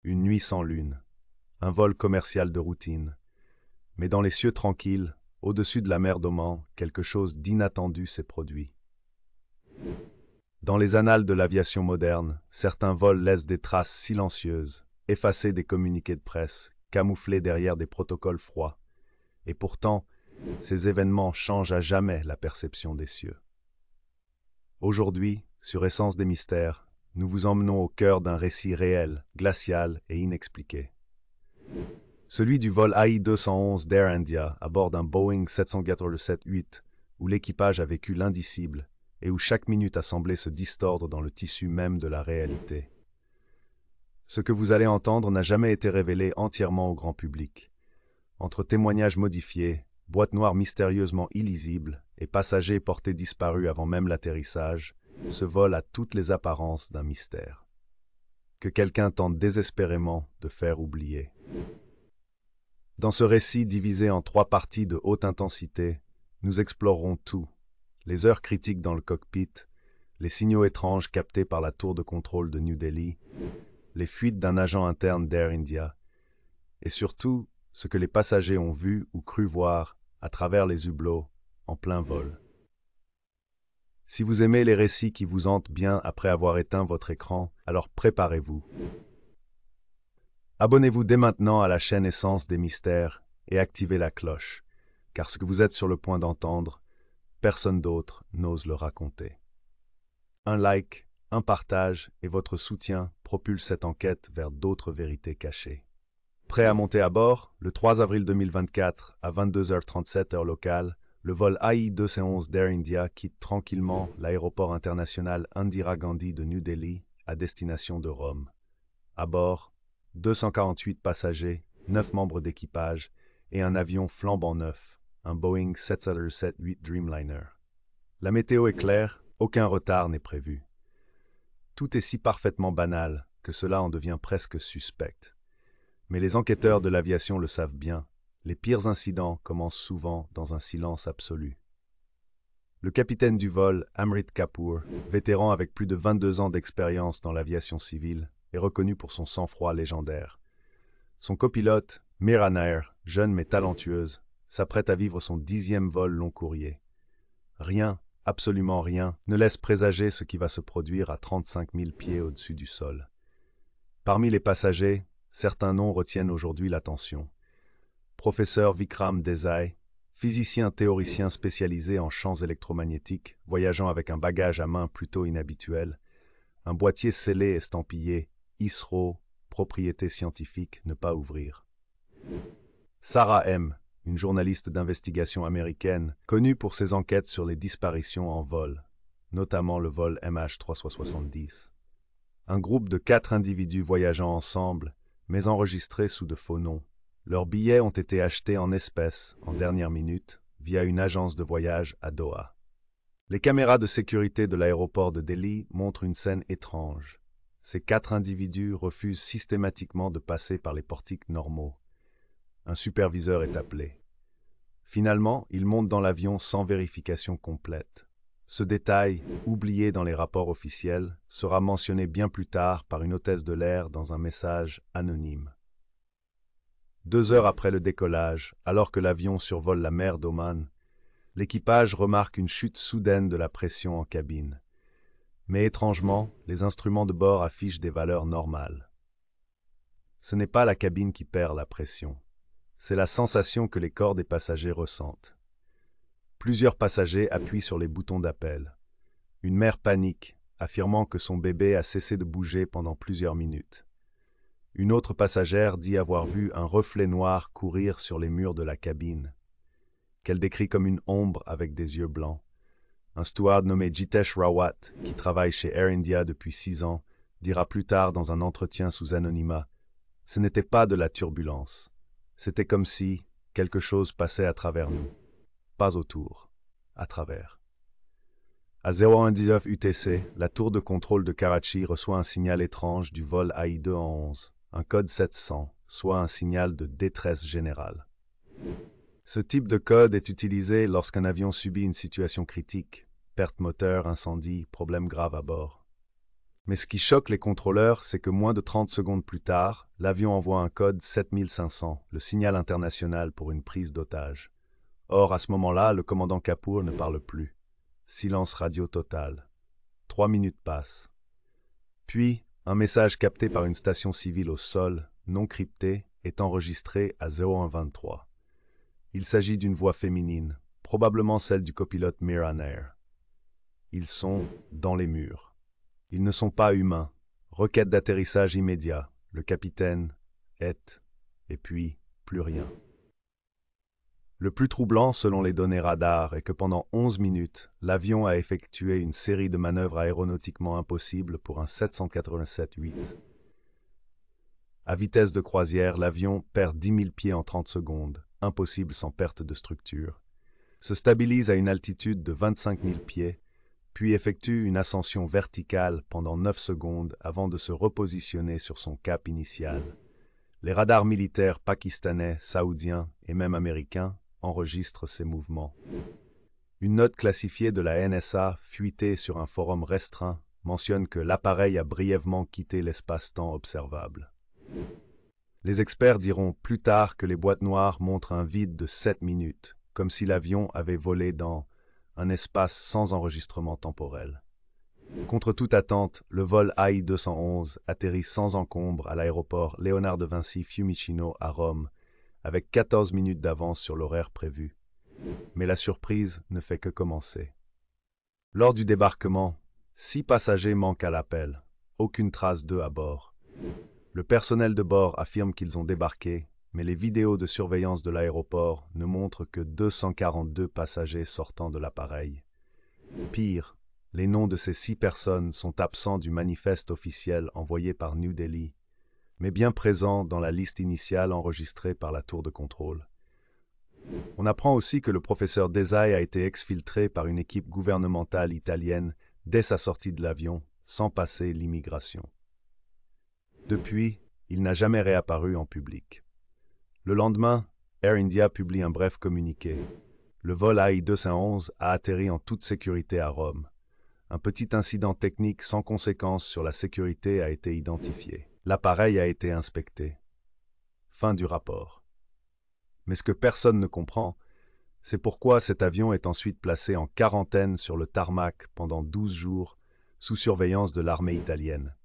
Une nuit sans lune. Un vol commercial de routine. Mais dans les cieux tranquilles, au-dessus de la mer d'Oman, quelque chose d'inattendu s'est produit. Dans les annales de l'aviation moderne, certains vols laissent des traces silencieuses, effacées des communiqués de presse, camouflés derrière des protocoles froids. Et pourtant, ces événements changent à jamais la perception des cieux. Aujourd'hui, sur Essence des mystères, nous vous emmenons au cœur d'un récit réel, glacial et inexpliqué. Celui du vol AI-211 d'Air India à bord d'un Boeing 787-8, où l'équipage a vécu l'indicible et où chaque minute a semblé se distordre dans le tissu même de la réalité. Ce que vous allez entendre n'a jamais été révélé entièrement au grand public. Entre témoignages modifiés, boîtes noires mystérieusement illisibles et passagers portés disparus avant même l'atterrissage, ce vol a toutes les apparences d'un mystère, que quelqu'un tente désespérément de faire oublier. Dans ce récit divisé en 3 parties de haute intensité, nous explorerons tout: les heures critiques dans le cockpit, les signaux étranges captés par la tour de contrôle de New Delhi, les fuites d'un agent interne d'Air India, et surtout ce que les passagers ont vu ou cru voir à travers les hublots en plein vol. Si vous aimez les récits qui vous hantent bien après avoir éteint votre écran, alors préparez-vous. Abonnez-vous dès maintenant à la chaîne Essence des Mystères et activez la cloche, car ce que vous êtes sur le point d'entendre, personne d'autre n'ose le raconter. Un like, un partage et votre soutien propulsent cette enquête vers d'autres vérités cachées. Prêt à monter à bord, le 3 avril 2024 à 22h37 heure locale, le vol AI-211 d'Air India quitte tranquillement l'aéroport international Indira Gandhi de New Delhi à destination de Rome. À bord, 248 passagers, 9 membres d'équipage et un avion flambant neuf, un Boeing 787-8 Dreamliner. La météo est claire, aucun retard n'est prévu. Tout est si parfaitement banal que cela en devient presque suspect. Mais les enquêteurs de l'aviation le savent bien, les pires incidents commencent souvent dans un silence absolu. Le capitaine du vol, Amrit Kapoor, vétéran avec plus de 22 ans d'expérience dans l'aviation civile, est reconnu pour son sang-froid légendaire. Son copilote, Mira Nair, jeune mais talentueuse, s'apprête à vivre son 10e vol long courrier. Rien, absolument rien, ne laisse présager ce qui va se produire à 35 000 pieds au-dessus du sol. Parmi les passagers, certains noms retiennent aujourd'hui l'attention. Professeur Vikram Desai, physicien théoricien spécialisé en champs électromagnétiques, voyageant avec un bagage à main plutôt inhabituel, un boîtier scellé estampillé ISRO, propriété scientifique, ne pas ouvrir. Sarah M., une journaliste d'investigation américaine, connue pour ses enquêtes sur les disparitions en vol, notamment le vol MH370. Un groupe de 4 individus voyageant ensemble, mais enregistrés sous de faux noms. Leurs billets ont été achetés en espèces, en dernière minute, via une agence de voyage à Doha. Les caméras de sécurité de l'aéroport de Delhi montrent une scène étrange. Ces 4 individus refusent systématiquement de passer par les portiques normaux. Un superviseur est appelé. Finalement, ils montent dans l'avion sans vérification complète. Ce détail, oublié dans les rapports officiels, sera mentionné bien plus tard par une hôtesse de l'air dans un message anonyme. 2 heures après le décollage, alors que l'avion survole la mer d'Oman, l'équipage remarque une chute soudaine de la pression en cabine. Mais étrangement, les instruments de bord affichent des valeurs normales. Ce n'est pas la cabine qui perd la pression, c'est la sensation que les corps des passagers ressentent. Plusieurs passagers appuient sur les boutons d'appel. Une mère panique, affirmant que son bébé a cessé de bouger pendant plusieurs minutes. Une autre passagère dit avoir vu un reflet noir courir sur les murs de la cabine, qu'elle décrit comme une ombre avec des yeux blancs. Un steward nommé Jitesh Rawat, qui travaille chez Air India depuis 6 ans, dira plus tard dans un entretien sous anonymat: « Ce n'était pas de la turbulence. C'était comme si quelque chose passait à travers nous. Pas autour, à travers. » À 0119 UTC, la tour de contrôle de Karachi reçoit un signal étrange du vol AI-211, un code 700, soit un signal de détresse générale. Ce type de code est utilisé lorsqu'un avion subit une situation critique, perte moteur, incendie, problème grave à bord. Mais ce qui choque les contrôleurs, c'est que moins de 30 secondes plus tard, l'avion envoie un code 7500, le signal international pour une prise d'otage. Or, à ce moment-là, le commandant Kapoor ne parle plus. Silence radio total. 3 minutes passent. Puis, un message capté par une station civile au sol, non crypté, est enregistré à 0123. Il s'agit d'une voix féminine, probablement celle du copilote Mira Nair. Ils sont dans les murs. Ils ne sont pas humains. Requête d'atterrissage immédiat. Le capitaine est, et puis, plus rien. Le plus troublant, selon les données radar, est que pendant 11 minutes, l'avion a effectué une série de manœuvres aéronautiquement impossibles pour un 787-8. À vitesse de croisière, l'avion perd 10 000 pieds en 30 secondes, impossible sans perte de structure, se stabilise à une altitude de 25 000 pieds, puis effectue une ascension verticale pendant 9 secondes avant de se repositionner sur son cap initial. Les radars militaires pakistanais, saoudiens et même américains enregistre ces mouvements. Une note classifiée de la NSA, fuitée sur un forum restreint, mentionne que l'appareil a brièvement quitté l'espace-temps observable. Les experts diront plus tard que les boîtes noires montrent un vide de 7 minutes, comme si l'avion avait volé dans un espace sans enregistrement temporel. Contre toute attente, le vol AI-211 atterrit sans encombre à l'aéroport Léonard de Vinci Fiumicino à Rome, avec 14 minutes d'avance sur l'horaire prévu. Mais la surprise ne fait que commencer. Lors du débarquement, 6 passagers manquent à l'appel, aucune trace d'eux à bord. Le personnel de bord affirme qu'ils ont débarqué, mais les vidéos de surveillance de l'aéroport ne montrent que 242 passagers sortant de l'appareil. Pire, les noms de ces 6 personnes sont absents du manifeste officiel envoyé par New Delhi, mais bien présent dans la liste initiale enregistrée par la tour de contrôle. On apprend aussi que le professeur Desai a été exfiltré par une équipe gouvernementale italienne dès sa sortie de l'avion, sans passer l'immigration. Depuis, il n'a jamais réapparu en public. Le lendemain, Air India publie un bref communiqué. Le vol AI-211 a atterri en toute sécurité à Rome. Un petit incident technique sans conséquence sur la sécurité a été identifié. L'appareil a été inspecté. Fin du rapport. Mais ce que personne ne comprend, c'est pourquoi cet avion est ensuite placé en quarantaine sur le tarmac pendant 12 jours, sous surveillance de l'armée italienne.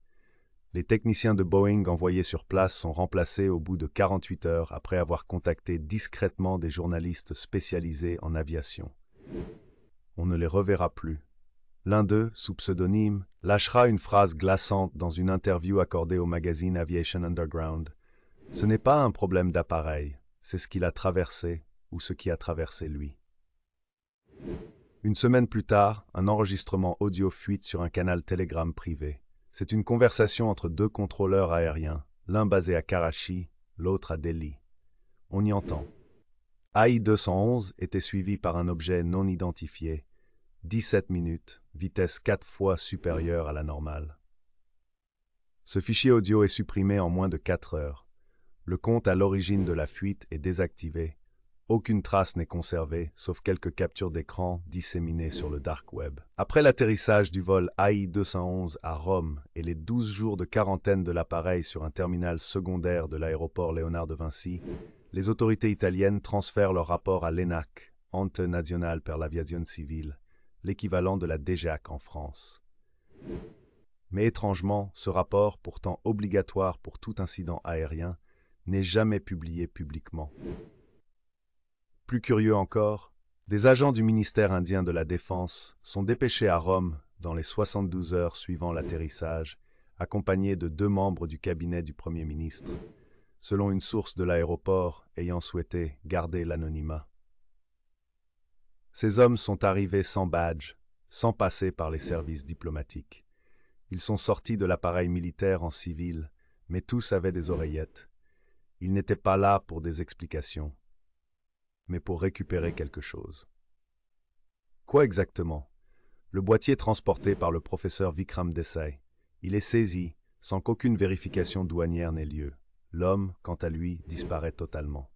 Les techniciens de Boeing envoyés sur place sont remplacés au bout de 48 heures après avoir contacté discrètement des journalistes spécialisés en aviation. On ne les reverra plus. L'un d'eux, sous pseudonyme, lâchera une phrase glaçante dans une interview accordée au magazine Aviation Underground. Ce n'est pas un problème d'appareil, c'est ce qu'il a traversé ou ce qui a traversé lui. Une semaine plus tard, un enregistrement audio fuite sur un canal Telegram privé. C'est une conversation entre 2 contrôleurs aériens, l'un basé à Karachi, l'autre à Delhi. On y entend. AI-211 était suivi par un objet non identifié, 17 minutes, vitesse 4 fois supérieure à la normale. Ce fichier audio est supprimé en moins de 4 heures. Le compte à l'origine de la fuite est désactivé. Aucune trace n'est conservée, sauf quelques captures d'écran disséminées sur le dark web. Après l'atterrissage du vol AI-211 à Rome et les 12 jours de quarantaine de l'appareil sur un terminal secondaire de l'aéroport Léonard de Vinci, les autorités italiennes transfèrent leur rapport à l'ENAC, Ente Nazionale per l'Aviazione Civile, l'équivalent de la DGAC en France. Mais étrangement, ce rapport, pourtant obligatoire pour tout incident aérien, n'est jamais publié publiquement. Plus curieux encore, des agents du ministère indien de la Défense sont dépêchés à Rome dans les 72 heures suivant l'atterrissage, accompagnés de 2 membres du cabinet du Premier ministre, selon une source de l'aéroport ayant souhaité garder l'anonymat. Ces hommes sont arrivés sans badge, sans passer par les services diplomatiques. Ils sont sortis de l'appareil militaire en civil, mais tous avaient des oreillettes. Ils n'étaient pas là pour des explications, mais pour récupérer quelque chose. Quoi exactement? Le boîtier transporté par le professeur Vikram Desai. Il est saisi sans qu'aucune vérification douanière n'ait lieu. L'homme, quant à lui, disparaît totalement.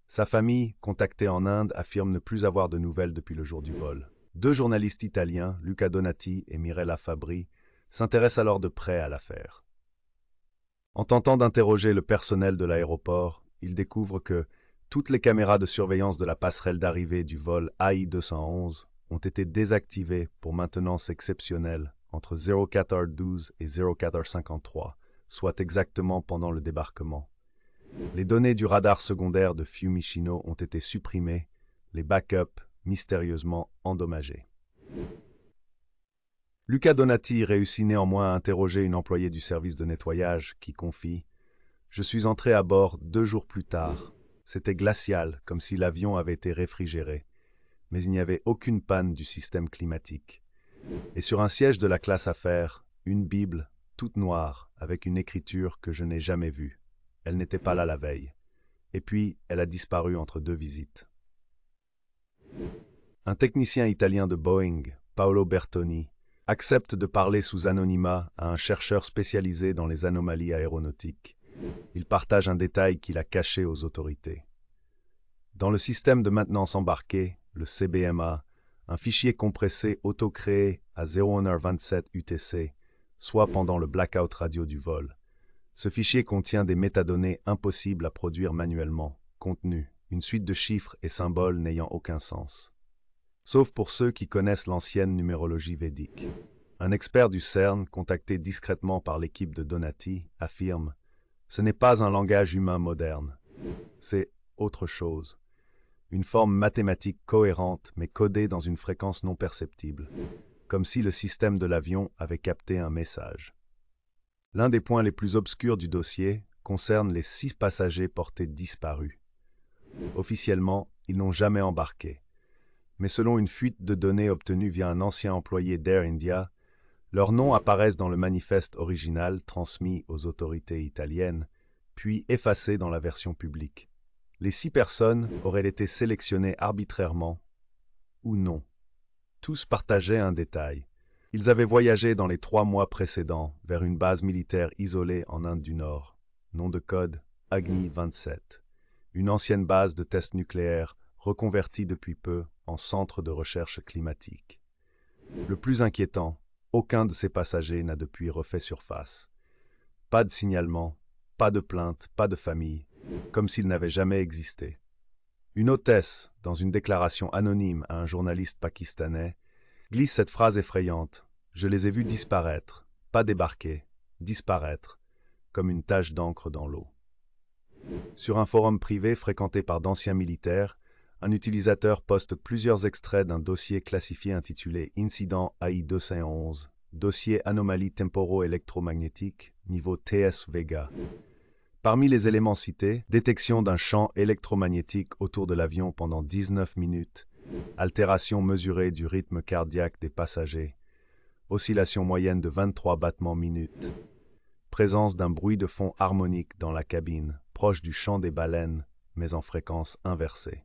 Sa famille, contactée en Inde, affirme ne plus avoir de nouvelles depuis le jour du vol. 2 journalistes italiens, Luca Donati et Mirella Fabri, s'intéresse alors de près à l'affaire. En tentant d'interroger le personnel de l'aéroport, il découvre que toutes les caméras de surveillance de la passerelle d'arrivée du vol AI-211 ont été désactivées pour maintenance exceptionnelle entre 04h12 et 04h53, soit exactement pendant le débarquement. Les données du radar secondaire de Fiumicino ont été supprimées, les backups mystérieusement endommagés. Luca Donati réussit néanmoins à interroger une employée du service de nettoyage qui confie « Je suis entré à bord 2 jours plus tard. C'était glacial, comme si l'avion avait été réfrigéré, mais il n'y avait aucune panne du système climatique. Et sur un siège de la classe affaires, une Bible, toute noire, avec une écriture que je n'ai jamais vue. Elle n'était pas là la veille. Et puis, elle a disparu entre 2 visites. » Un technicien italien de Boeing, Paolo Bertoni, accepte de parler sous anonymat à un chercheur spécialisé dans les anomalies aéronautiques. Il partage un détail qu'il a caché aux autorités. Dans le système de maintenance embarqué, le CBMA, un fichier compressé auto-créé à 01h27 UTC, soit pendant le blackout radio du vol. Ce fichier contient des métadonnées impossibles à produire manuellement, contenus, une suite de chiffres et symboles n'ayant aucun sens. Sauf pour ceux qui connaissent l'ancienne numérologie védique. Un expert du CERN, contacté discrètement par l'équipe de Donati, affirme « Ce n'est pas un langage humain moderne. C'est autre chose. Une forme mathématique cohérente mais codée dans une fréquence non perceptible, comme si le système de l'avion avait capté un message. » L'un des points les plus obscurs du dossier concerne les 6 passagers portés disparus. Officiellement, ils n'ont jamais embarqué. Mais selon une fuite de données obtenue via un ancien employé d'Air India, leurs noms apparaissent dans le manifeste original transmis aux autorités italiennes, puis effacés dans la version publique. Les 6 personnes auraient été sélectionnées arbitrairement ou non. Tous partageaient un détail. Ils avaient voyagé dans les 3 mois précédents vers une base militaire isolée en Inde du Nord, nom de code Agni 27, une ancienne base de tests nucléaires reconvertie depuis peu en centre de recherche climatique. Le plus inquiétant, aucun de ces passagers n'a depuis refait surface. Pas de signalement, pas de plainte, pas de famille, comme s'ils n'avaient jamais existé. Une hôtesse, dans une déclaration anonyme à un journaliste pakistanais, glisse cette phrase effrayante « Je les ai vus disparaître, pas débarquer, disparaître, comme une tache d'encre dans l'eau. » Sur un forum privé fréquenté par d'anciens militaires, un utilisateur poste plusieurs extraits d'un dossier classifié intitulé Incident AI-211, dossier anomalie temporo-électromagnétique, niveau TS Vega. Parmi les éléments cités, détection d'un champ électromagnétique autour de l'avion pendant 19 minutes, altération mesurée du rythme cardiaque des passagers, oscillation moyenne de 23 battements minutes, présence d'un bruit de fond harmonique dans la cabine, proche du chant des baleines, mais en fréquence inversée.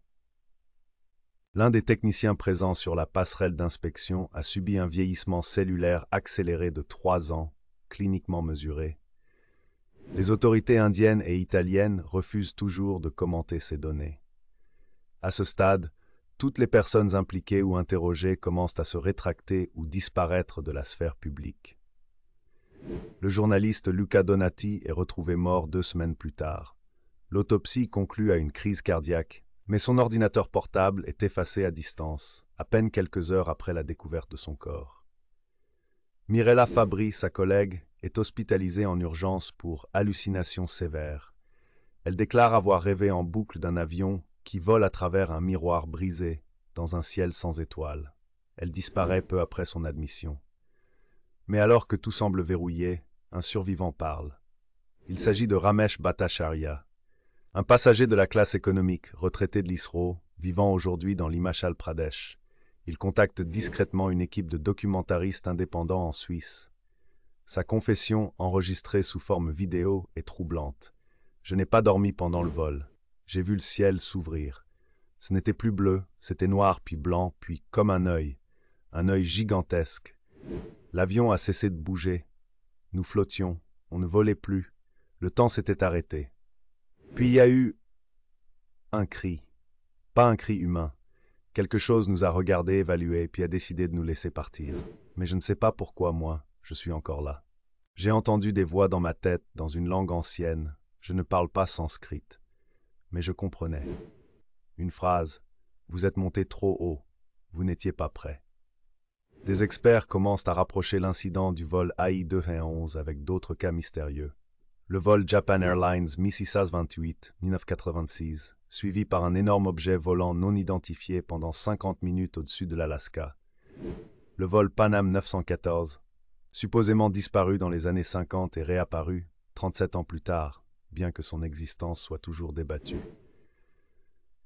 L'un des techniciens présents sur la passerelle d'inspection a subi un vieillissement cellulaire accéléré de 3 ans, cliniquement mesuré. Les autorités indiennes et italiennes refusent toujours de commenter ces données. À ce stade, toutes les personnes impliquées ou interrogées commencent à se rétracter ou disparaître de la sphère publique. Le journaliste Luca Donati est retrouvé mort 2 semaines plus tard. L'autopsie conclut à une crise cardiaque, mais son ordinateur portable est effacé à distance, à peine quelques heures après la découverte de son corps. Mirella Fabri, sa collègue, est hospitalisée en urgence pour hallucinations sévères. Elle déclare avoir rêvé en boucle d'un avion qui vole à travers un miroir brisé dans un ciel sans étoiles. Elle disparaît peu après son admission. Mais alors que tout semble verrouillé, un survivant parle. Il s'agit de Ramesh Bhattacharya, un passager de la classe économique, retraité de l'ISRO, vivant aujourd'hui dans l'Himachal Pradesh. Il contacte discrètement une équipe de documentaristes indépendants en Suisse. Sa confession, enregistrée sous forme vidéo, est troublante. « Je n'ai pas dormi pendant le vol. J'ai vu le ciel s'ouvrir. Ce n'était plus bleu, c'était noir puis blanc, puis comme un œil gigantesque. L'avion a cessé de bouger. Nous flottions, on ne volait plus. Le temps s'était arrêté. Puis il y a eu un cri. Pas un cri humain. Quelque chose nous a regardés, évalués, puis a décidé de nous laisser partir. Mais je ne sais pas pourquoi moi. je suis encore là. J'ai entendu des voix dans ma tête, dans une langue ancienne. Je ne parle pas sanskrit, mais je comprenais. Une phrase, vous êtes monté trop haut, vous n'étiez pas prêt. Des experts commencent à rapprocher l'incident du vol AI-211 avec d'autres cas mystérieux. Le vol Japan Airlines Mississas 28, 1986, suivi par un énorme objet volant non identifié pendant 50 minutes au-dessus de l'Alaska. Le vol Panam 914, supposément disparu dans les années 50 et réapparu 37 ans plus tard, bien que son existence soit toujours débattue.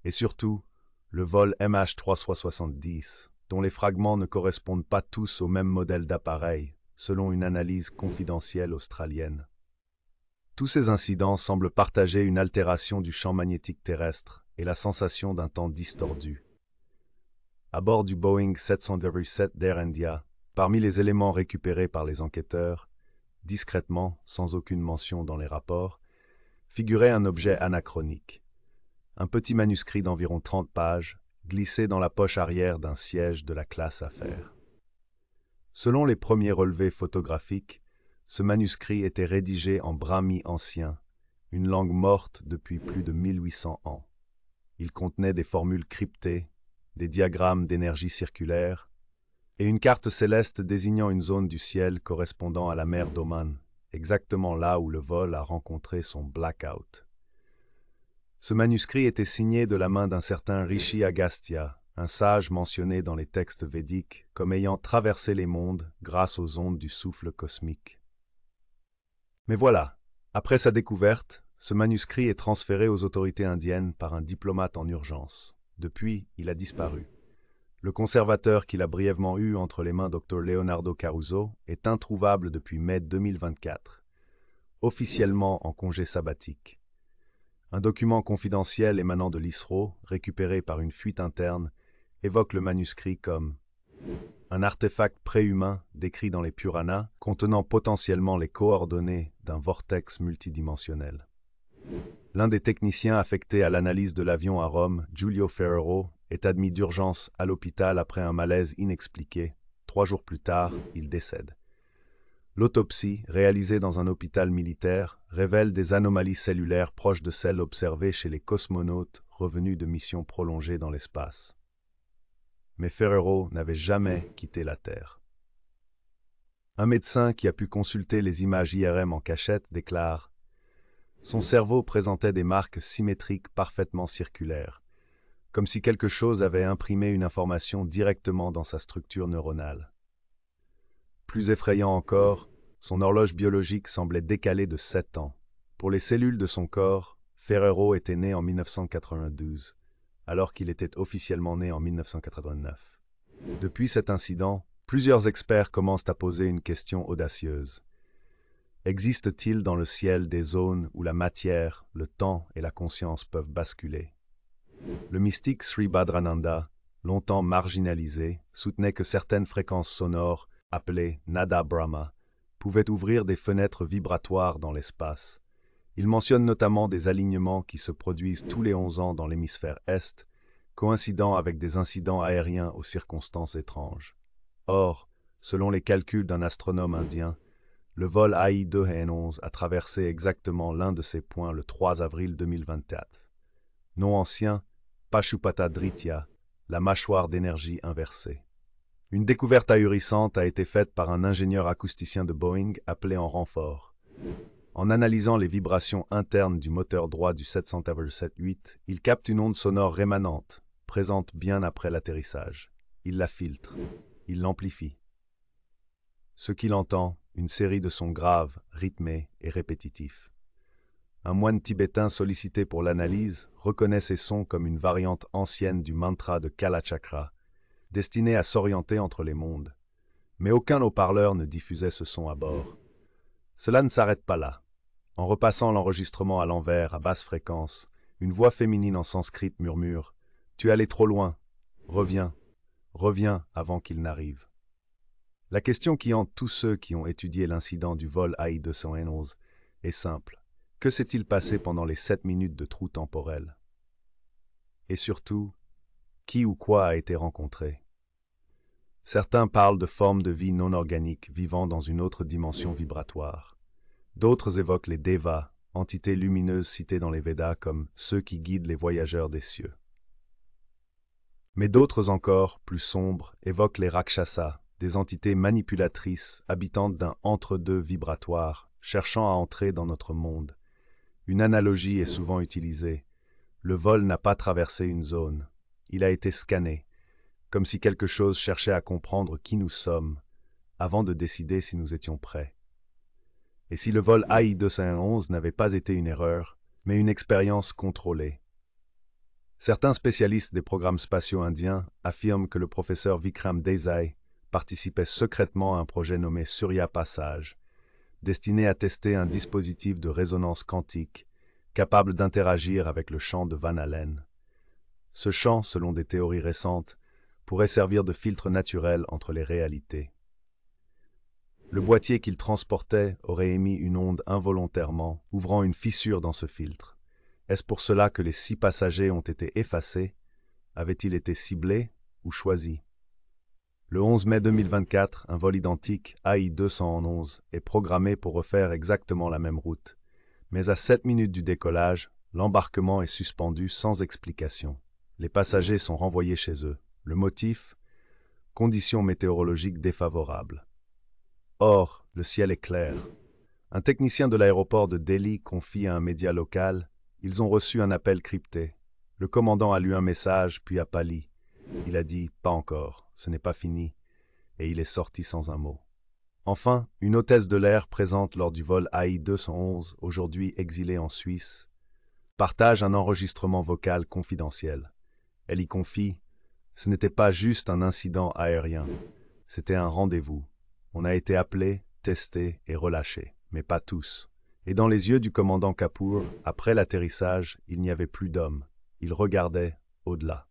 Et surtout, le vol MH370, dont les fragments ne correspondent pas tous au même modèle d'appareil, selon une analyse confidentielle australienne. Tous ces incidents semblent partager une altération du champ magnétique terrestre et la sensation d'un temps distordu. À bord du Boeing 707 d'Air India, parmi les éléments récupérés par les enquêteurs, discrètement, sans aucune mention dans les rapports, figurait un objet anachronique. Un petit manuscrit d'environ 30 pages, glissé dans la poche arrière d'un siège de la classe affaires. Selon les premiers relevés photographiques, ce manuscrit était rédigé en brahmi ancien, une langue morte depuis plus de 1800 ans. Il contenait des formules cryptées, des diagrammes d'énergie circulaire et une carte céleste désignant une zone du ciel correspondant à la mer d'Oman, exactement là où le vol a rencontré son blackout. Ce manuscrit était signé de la main d'un certain Rishi Agastya, un sage mentionné dans les textes védiques comme ayant traversé les mondes grâce aux ondes du souffle cosmique. Mais voilà, après sa découverte, ce manuscrit est transféré aux autorités indiennes par un diplomate en urgence. Depuis, il a disparu. Le conservateur qu'il a brièvement eu entre les mains Dr Leonardo Caruso est introuvable depuis mai 2024, officiellement en congé sabbatique. Un document confidentiel émanant de l'ISRO, récupéré par une fuite interne, évoque le manuscrit comme un artefact préhumain décrit dans les Puranas, contenant potentiellement les coordonnées d'un vortex multidimensionnel. L'un des techniciens affectés à l'analyse de l'avion à Rome, Giulio Ferrero, est admis d'urgence à l'hôpital après un malaise inexpliqué. 3 jours plus tard, il décède. L'autopsie, réalisée dans un hôpital militaire, révèle des anomalies cellulaires proches de celles observées chez les cosmonautes revenus de missions prolongées dans l'espace. Mais Ferrero n'avait jamais quitté la Terre. Un médecin qui a pu consulter les images IRM en cachette déclare « Son cerveau présentait des marques symétriques parfaitement circulaires, comme si quelque chose avait imprimé une information directement dans sa structure neuronale. » Plus effrayant encore, son horloge biologique semblait décalée de 7 ans. Pour les cellules de son corps, Ferrero était né en 1992, alors qu'il était officiellement né en 1989. Depuis cet incident, plusieurs experts commencent à poser une question audacieuse. Existe-t-il dans le ciel des zones où la matière, le temps et la conscience peuvent basculer? Le mystique Sri Bhadrananda, longtemps marginalisé, soutenait que certaines fréquences sonores, appelées Nada Brahma, pouvaient ouvrir des fenêtres vibratoires dans l'espace. Il mentionne notamment des alignements qui se produisent tous les 11 ans dans l'hémisphère Est, coïncidant avec des incidents aériens aux circonstances étranges. Or, selon les calculs d'un astronome indien, le vol AI-211 a traversé exactement l'un de ces points le 3 avril 2024. Nom ancien, Pashupata Dritya, la mâchoire d'énergie inversée. Une découverte ahurissante a été faite par un ingénieur acousticien de Boeing appelé en renfort. En analysant les vibrations internes du moteur droit du 707-8, il capte une onde sonore rémanente, présente bien après l'atterrissage. Il la filtre, il l'amplifie. Ce qu'il entend, une série de sons graves, rythmés et répétitifs. Un moine tibétain sollicité pour l'analyse reconnaît ces sons comme une variante ancienne du mantra de Kalachakra, destiné à s'orienter entre les mondes. Mais aucun haut-parleur ne diffusait ce son à bord. Cela ne s'arrête pas là. En repassant l'enregistrement à l'envers, à basse fréquence, une voix féminine en sanskrit murmure « Tu es allé trop loin. Reviens. Reviens avant qu'il n'arrive. » La question qui hante tous ceux qui ont étudié l'incident du vol AI-211 est simple. Que s'est-il passé pendant les 7 minutes de trou temporel? Et surtout, qui ou quoi a été rencontré? Certains parlent de formes de vie non organiques vivant dans une autre dimension vibratoire. D'autres évoquent les Devas, entités lumineuses citées dans les Védas comme ceux qui guident les voyageurs des cieux. Mais d'autres encore, plus sombres, évoquent les Rakshasas, des entités manipulatrices habitantes d'un entre-deux vibratoire, cherchant à entrer dans notre monde. Une analogie est souvent utilisée. Le vol n'a pas traversé une zone. Il a été scanné, comme si quelque chose cherchait à comprendre qui nous sommes, avant de décider si nous étions prêts. Et si le vol AI-211 n'avait pas été une erreur, mais une expérience contrôlée. Certains spécialistes des programmes spatiaux indiens affirment que le professeur Vikram Desai participait secrètement à un projet nommé Surya Passage, destiné à tester un dispositif de résonance quantique capable d'interagir avec le champ de Van Allen. Ce champ, selon des théories récentes, pourrait servir de filtre naturel entre les réalités. Le boîtier qu'il transportait aurait émis une onde involontairement, ouvrant une fissure dans ce filtre. Est-ce pour cela que les 6 passagers ont été effacés? Avaient-ils été ciblés ou choisis? Le 11 mai 2024, un vol identique, AI-211, est programmé pour refaire exactement la même route. Mais à 7 minutes du décollage, l'embarquement est suspendu sans explication. Les passagers sont renvoyés chez eux. Le motif? Conditions météorologiques défavorables. Or, le ciel est clair. Un technicien de l'aéroport de Delhi confie à un média local: ils ont reçu un appel crypté. Le commandant a lu un message, puis a pâli. Il a dit « pas encore, ce n'est pas fini », et il est sorti sans un mot. Enfin, une hôtesse de l'air présente lors du vol AI-211, aujourd'hui exilée en Suisse, partage un enregistrement vocal confidentiel. Elle y confie: ce n'était pas juste un incident aérien, c'était un rendez-vous. On a été appelé, testé et relâché, mais pas tous. Et dans les yeux du commandant Kapoor, après l'atterrissage, il n'y avait plus d'homme. Il regardait au-delà.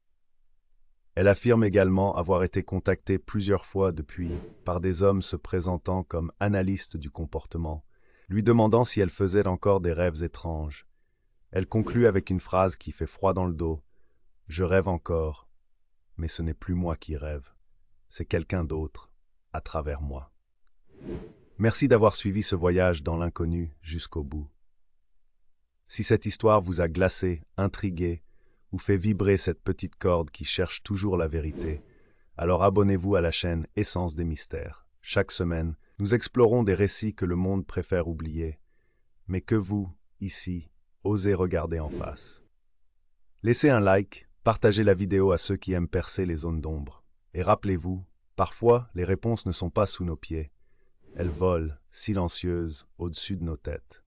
Elle affirme également avoir été contactée plusieurs fois depuis par des hommes se présentant comme analystes du comportement, lui demandant si elle faisait encore des rêves étranges. Elle conclut avec une phrase qui fait froid dans le dos: « Je rêve encore, mais ce n'est plus moi qui rêve, c'est quelqu'un d'autre, à travers moi. » Merci d'avoir suivi ce voyage dans l'inconnu jusqu'au bout. Si cette histoire vous a glacé, intrigué, ou fait vibrer cette petite corde qui cherche toujours la vérité, alors abonnez-vous à la chaîne Essence des Mystères. Chaque semaine, nous explorons des récits que le monde préfère oublier, mais que vous, ici, osez regarder en face. Laissez un like, partagez la vidéo à ceux qui aiment percer les zones d'ombre. Et rappelez-vous, parfois, les réponses ne sont pas sous nos pieds. Elles volent, silencieuses, au-dessus de nos têtes.